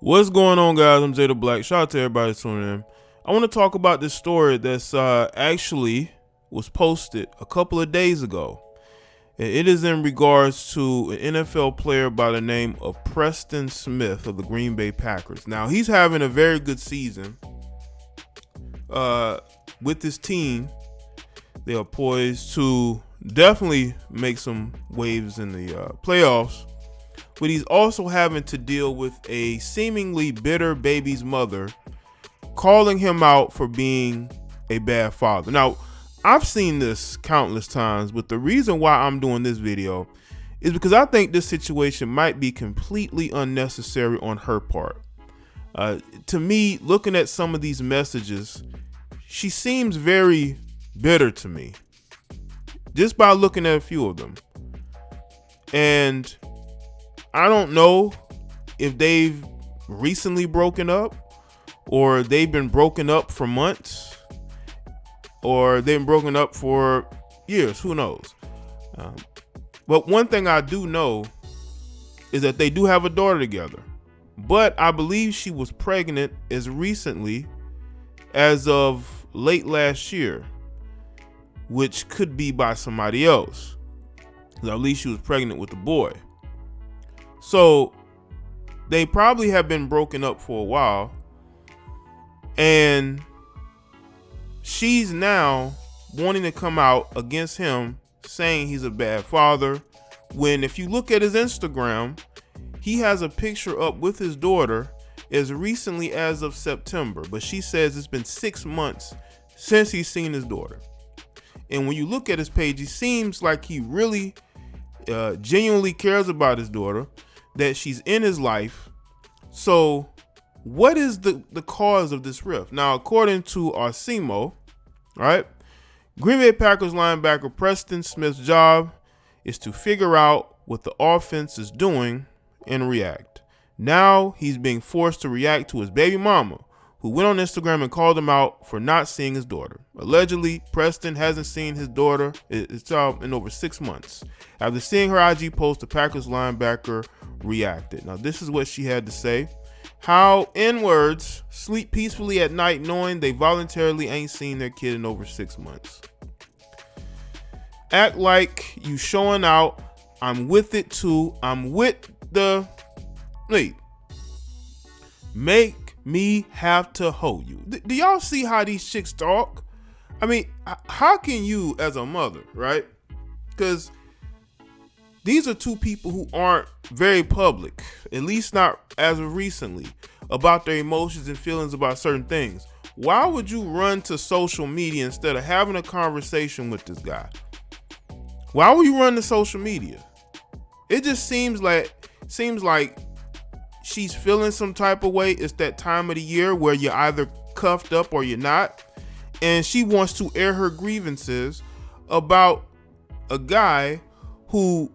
What's going on, guys? I'm Jaye the Black. Shout out to everybody tuning in. I want to talk about this story that's actually was posted a couple of days ago. It is in regards to an NFL player by the name of Preston Smith of the Green Bay Packers. Now, he's having a very good season with this team. They are poised to definitely make some waves in the playoffs. But he's also having to deal with a seemingly bitter baby's mother calling him out for being a bad father. Now, I've seen this countless times, but the reason why I'm doing this video is because I think this situation might be completely unnecessary on her part. To me, looking at some of these messages, she seems very bitter to me, just by looking at a few of them. And I don't know if they've recently broken up, or they've been broken up for months, or they've been broken up for years. Who knows? But one thing I do know is that they do have a daughter together. But I believe she was pregnant as recently as of late last year, which could be by somebody else. At least she was pregnant with the boy. So they probably have been broken up for a while, and she's now wanting to come out against him, saying he's a bad father, when if you look at his Instagram, he has a picture up with his daughter as recently as of September, but she says it's been 6 months since he's seen his daughter. And when you look at his page, he seems like he really genuinely cares about his daughter, that she's in his life. So what is the cause of this rift? Now, according to Arcimo, right, Green Bay Packers linebacker Preston Smith's job is to figure out what the offense is doing and react. Now he's being forced to react to his baby mama, who went on Instagram and called him out for not seeing his daughter. Allegedly, Preston hasn't seen his daughter in over 6 months. After seeing her IG post, the Packers linebacker reacted. Now, this is what she had to say. How, in words, sleep peacefully at night knowing they voluntarily ain't seen their kid in over 6 months. Act like you showing out. I'm with it too. I'm with the... Wait. Make me have to hold you. Do y'all see how these chicks talk? I mean, how can you as a mother, right? Because these are two people who aren't very public, at least not as of recently, about their emotions and feelings about certain things. Why would you run to social media instead of having a conversation with this guy? Why would you run to social media? It just seems like she's feeling some type of way. It's that time of the year where you're either cuffed up or you're not. And she wants to air her grievances about a guy who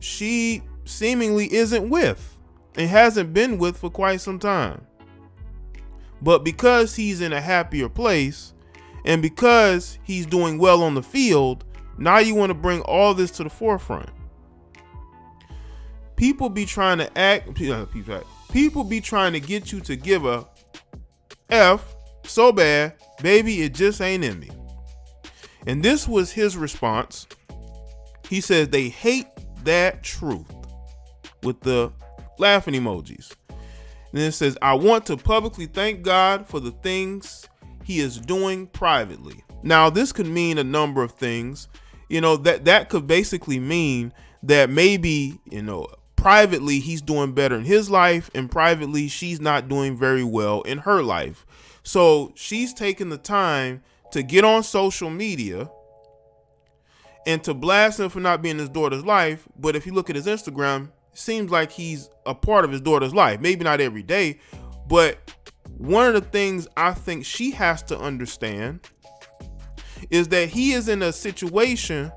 she seemingly isn't with and hasn't been with for quite some time. But because he's in a happier place and because he's doing well on the field, now you want to bring all this to the forefront. People be trying to get you to give a F so bad, baby, it just ain't in me. And this was his response. He says they hate that truth, with the laughing emojis. And then it says, I want to publicly thank God for the things he is doing privately. Now, this could mean a number of things. That could basically mean that maybe, privately he's doing better in his life, and privately she's not doing very well in her life. So she's taking the time to get on social media and to blast him for not being in his daughter's life. But if you look at his Instagram, it seems like he's a part of his daughter's life. Maybe not every day, but one of the things I think she has to understand is that he is in a situation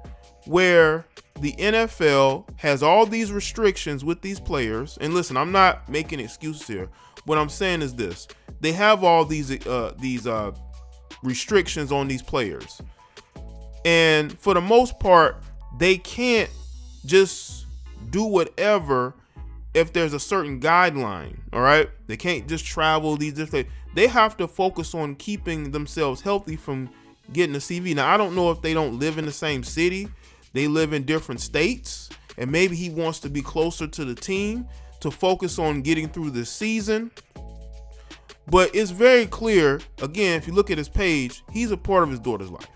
where the NFL has all these restrictions with these players. And listen, I'm not making excuses here. What I'm saying is this: they have all these restrictions on these players, and for the most part, they can't just do whatever if there's a certain guideline, all right? They can't just travel these different, they have to focus on keeping themselves healthy from getting a CV. Now, I don't know if they don't live in the same city, they live in different states, and maybe he wants to be closer to the team to focus on getting through this season. But it's very clear, again, if you look at his page, he's a part of his daughter's life.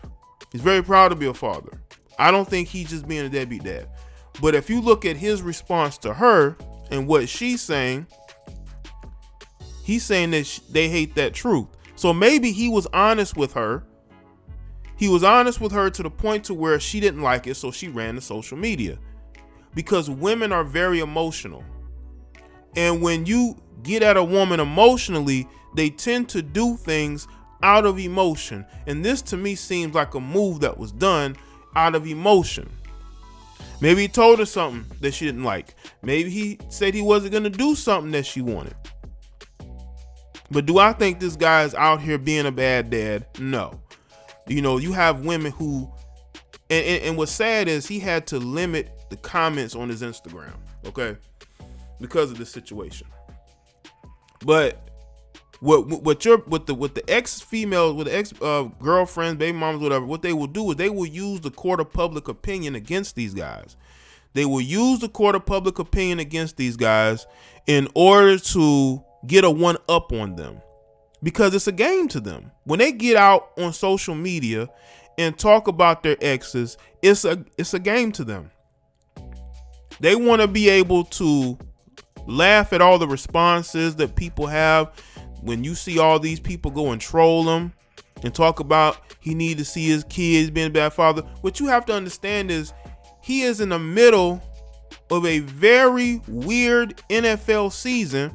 He's very proud to be a father. I don't think he's just being a deadbeat dad. But if you look at his response to her and what she's saying, he's saying that they hate that truth. So maybe he was honest with her. He was honest with her to the point to where she didn't like it, so she ran to social media. Because women are very emotional. And when you get at a woman emotionally, they tend to do things out of emotion. And this to me seems like a move that was done out of emotion. Maybe he told her something that she didn't like. Maybe he said he wasn't going to do something that she wanted. But do I think this guy is out here being a bad dad? No. You know, you have women who, and what's sad is he had to limit the comments on his Instagram, okay, because of this situation. But what the ex females, with the ex girlfriends, baby mamas, whatever, what they will do is they will use the court of public opinion against these guys. They will use the court of public opinion against these guys in order to get a one up on them, because it's a game to them. When they get out on social media and talk about their exes, it's a game to them. They want to be able to laugh at all the responses that people have. When you see all these people go and troll him and talk about he need to see his kids being a bad father, what you have to understand is he is in the middle of a very weird NFL season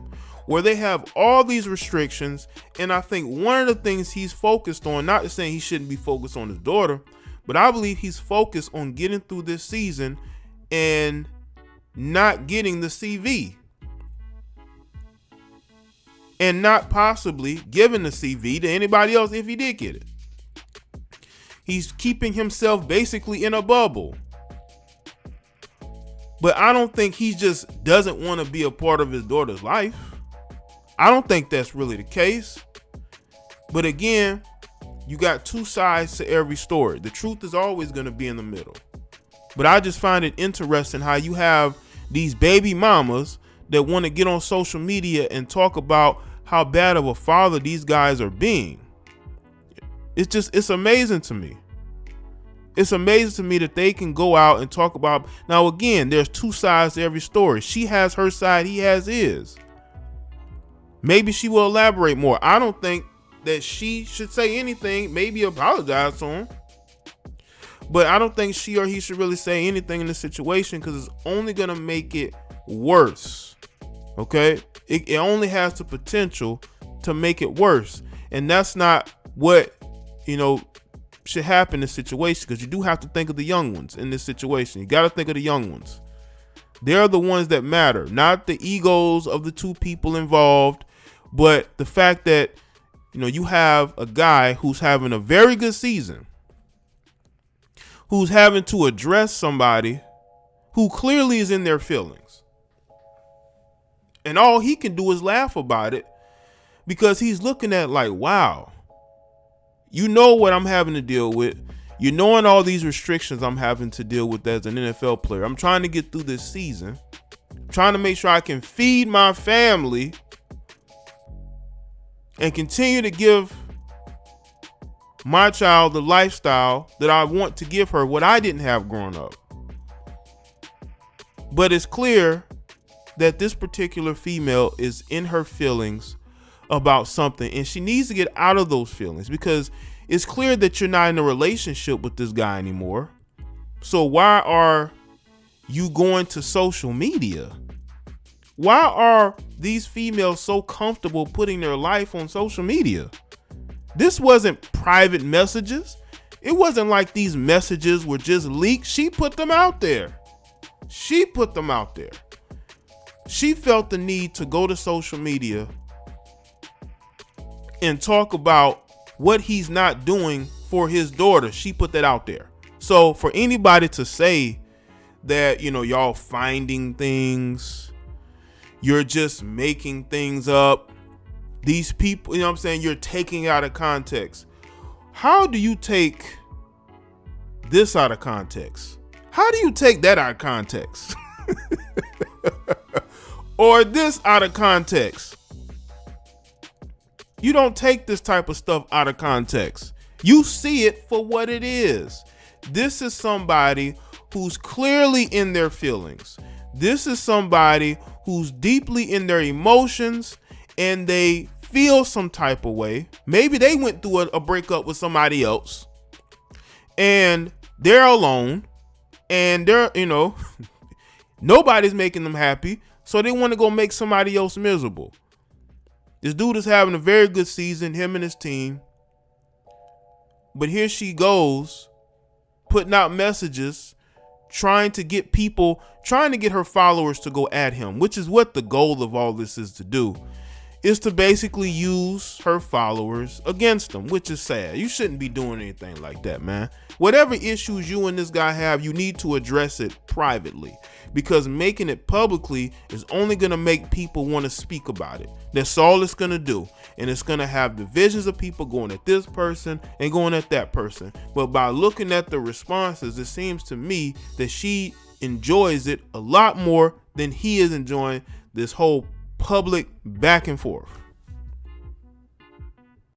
where they have all these restrictions. And I think one of the things he's focused on, not to say he shouldn't be focused on his daughter, but I believe he's focused on getting through this season and not getting the CV. And not possibly giving the CV to anybody else if he did get it. He's keeping himself basically in a bubble. But I don't think he just doesn't want to be a part of his daughter's life. I don't think that's really the case. But again, you got two sides to every story. The truth is always going to be in the middle. But I just find it interesting how you have these baby mamas that want to get on social media and talk about how bad of a father these guys are being. It's amazing to me. It's amazing to me that they can go out and talk about. Now, again, there's two sides to every story. She has her side, he has his. Maybe she will elaborate more. I don't think that she should say anything, maybe apologize to him. But I don't think she or he should really say anything in this situation, because it's only going to make it worse. Okay, it only has the potential to make it worse, and that's not what should happen in this situation, because you do have to think of the young ones in this situation. You got to think of the young ones. They're the ones that matter, not the egos of the two people involved, but the fact that you have a guy who's having a very good season, who's having to address somebody who clearly is in their feelings. And all he can do is laugh about it, because he's looking at like, wow, what I'm having to deal with. Knowing all these restrictions I'm having to deal with as an NFL player. I'm trying to get through this season, trying to make sure I can feed my family and continue to give my child the lifestyle that I want to give her, what I didn't have growing up. But it's clear that this particular female is in her feelings about something, and she needs to get out of those feelings, because it's clear that you're not in a relationship with this guy anymore. So why are you going to social media? Why are these females so comfortable putting their life on social media? This wasn't private messages. It wasn't like these messages were just leaked. She put them out there. She felt the need to go to social media and talk about what he's not doing for his daughter. She put that out there. So for anybody to say that, y'all finding things You're just making things up. These people, you know what I'm saying? You're taking out of context. How do you take this out of context? How do you take that out of context? Or this out of context? You don't take this type of stuff out of context. You see it for what it is. This is somebody who's clearly in their feelings. This is somebody who's deeply in their emotions and they feel some type of way. Maybe they went through a breakup with somebody else and they're alone and they're, nobody's making them happy. So they want to go make somebody else miserable. This dude is having a very good season, him and his team. But here she goes, putting out messages, trying to get her followers to go at him, which is what the goal of all this is to do, is to basically use her followers against them, which is sad. You shouldn't be doing anything like that, man. Whatever issues you and this guy have, you need to address it privately, because making it publicly is only going to make people want to speak about it. That's all it's going to do. And it's going to have divisions of people going at this person and going at that person. But by looking at the responses, it seems to me that she enjoys it a lot more than he is enjoying this whole public back and forth.